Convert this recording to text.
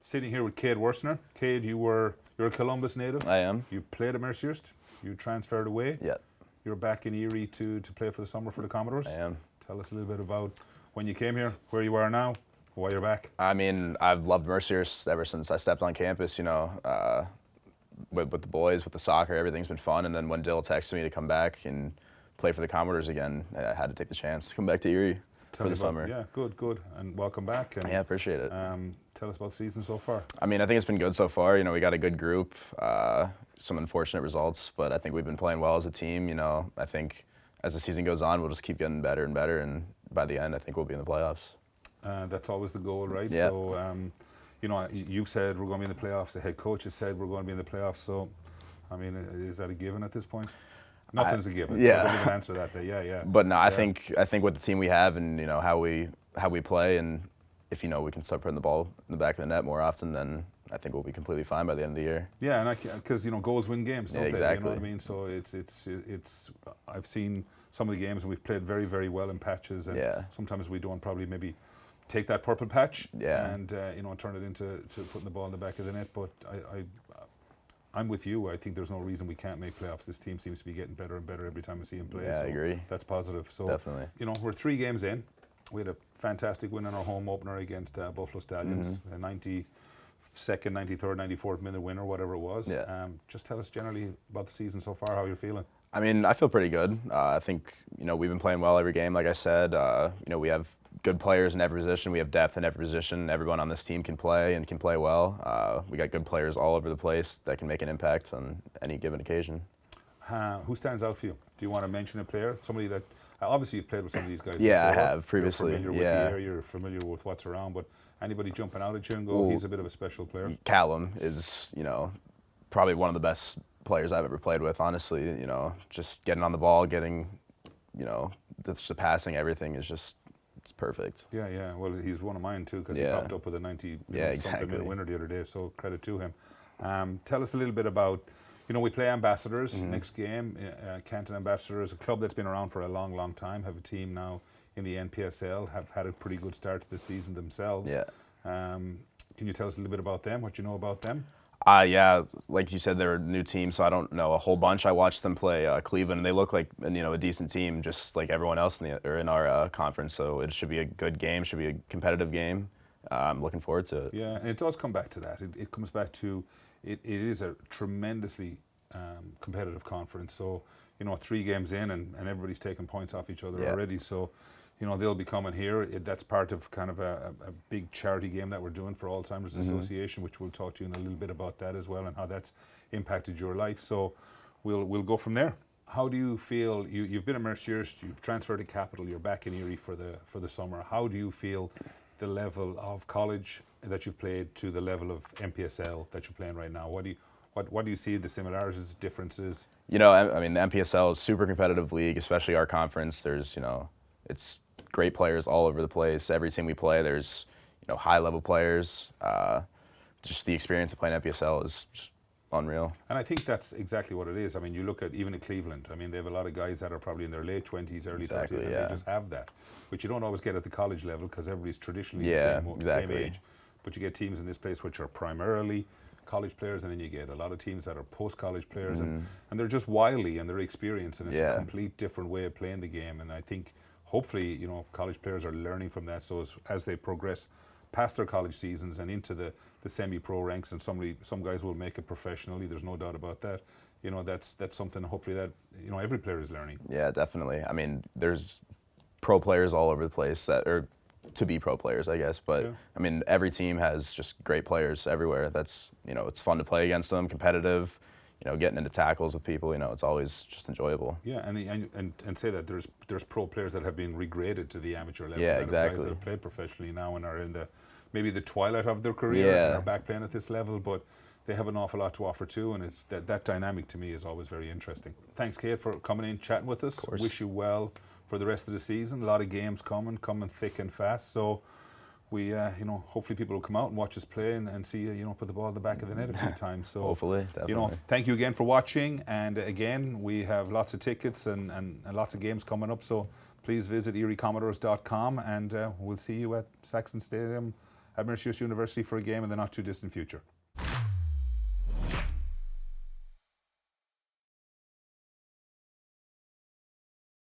Sitting here with Cade Wurstner. Cade, you're a Columbus native. I am. You played at Mercyhurst. You transferred away. Yeah. You're back in Erie to play for the summer for the Commodores. I am. Tell us a little bit about when you came here, where you are now, why you're back. I mean, I've loved Mercyhurst ever since I stepped on campus. With the boys, with the soccer, everything's been fun. And then when Dill texted me to come back and play for the Commodores again, I had to take the chance to come back to Erie for the summer. Yeah, good, and welcome back. And, yeah, appreciate it. Tell us about the season so far. I mean, I think it's been good so far. We got a good group, some unfortunate results, but I think we've been playing well as a team. I think as the season goes on, we'll just keep getting better and better, and by the end, I think we'll be in the playoffs. That's always the goal, right? Yeah. So, you've said we're going to be in the playoffs. The head coach has said we're going to be in the playoffs. So, I mean, is that a given at this point? Nothing's a given. Yeah. So don't even answer that. Yeah. But no, I think with the team we have and how we play, and if we can start putting the ball in the back of the net more often, then I think we'll be completely fine by the end of the year. Yeah, and because goals win games, don't they? Exactly. You know what I mean? So it's I've seen some of the games and we've played very, very well in patches, and sometimes we don't probably maybe take that purple patch and turn it into putting the ball in the back of the net. But I'm with you. I think there's no reason we can't make playoffs. This team seems to be getting better and better every time I see him play. Yeah, so I agree. That's positive. So definitely. We're 3 games in. We had a fantastic win in our home opener against Buffalo Stallions, a 92nd, 93rd, 94th minute winner, whatever it was. Yeah. Just tell us generally about the season so far, how you're feeling. I mean, I feel pretty good. I think, we've been playing well every game, like I said. We have good players in every position. We have depth in every position. Everyone on this team can play and can play well. We got good players all over the place that can make an impact on any given occasion. Who stands out for you? Do you want to mention a player? Somebody that, obviously you've played with some of these guys Yeah, before. I have previously. You're familiar with the area, you're familiar with what's around, but anybody jumping out at you and go, he's a bit of a special player? Callum is, probably one of the best players I've ever played with, honestly. Just getting on the ball, getting, the passing, everything is just, it's perfect. Yeah. Well, he's one of mine too, because he popped up with a 90 something minute winner the other day, so credit to him. Tell us a little bit about, we play Ambassadors next game. Canton Ambassadors, a club that's been around for a long, long time, have a team now in the NPSL, have had a pretty good start to the season themselves. Yeah. Can you tell us a little bit about them, what you know about them? Yeah, like you said, they're a new team, so I don't know a whole bunch. I watched them play Cleveland, and they look like a decent team, just like everyone else in our conference. So it should be a good game, should be a competitive game. I'm looking forward to it. Yeah, and it does come back to that. It comes back to it is a tremendously competitive conference. So 3 games in, and everybody's taking points off each other already. So they'll be coming here. That's part of kind of a big charity game that we're doing for Alzheimer's Association, which we'll talk to you in a little bit about that as well and how that's impacted your life. So we'll go from there. How do you feel? You've been at Mercyhurst, you've transferred to Capital, you're back in Erie for the summer. How do you feel the level of college that you've played to the level of NPSL that you're playing right now? What do you see the similarities, differences? I mean, the NPSL is a super competitive league, especially our conference. There's, it's great players all over the place. Every team we play, there's, high-level players. Just the experience of playing NPSL is just unreal. And I think that's exactly what it is. I mean, you look at even at Cleveland. I mean, they have a lot of guys that are probably in their late 20s, early 30s, and they just have that, which you don't always get at the college level because everybody's traditionally the same age. But you get teams in this place which are primarily college players, and then you get a lot of teams that are post-college players, and they're just wily and they're experienced, and it's a complete different way of playing the game. And I think hopefully, college players are learning from that. So as they progress past their college seasons and into the semi-pro ranks, and some guys will make it professionally. There's no doubt about that. That's something hopefully that every player is learning. Yeah, definitely. I mean, there's pro players all over the place that are to be pro players, I guess. But I mean, every team has just great players everywhere. That's it's fun to play against them, competitive. Getting into tackles with people, it's always just enjoyable. Yeah, and say that there's pro players that have been regraded to the amateur level. Yeah, exactly. Guys that have played professionally now and are in maybe the twilight of their career and are back playing at this level, but they have an awful lot to offer too, and it's that dynamic to me is always very interesting. Thanks, Cade, for coming in, chatting with us. Of course. Wish you well for the rest of the season. A lot of games coming thick and fast. So we, hopefully people will come out and watch us play and see you, put the ball in the back of the net a few times. So hopefully, definitely. Thank you again for watching. And again, we have lots of tickets and lots of games coming up. So please visit eriecommodores.com, and we'll see you at Saxon Stadium at Mauritius University for a game in the not too distant future.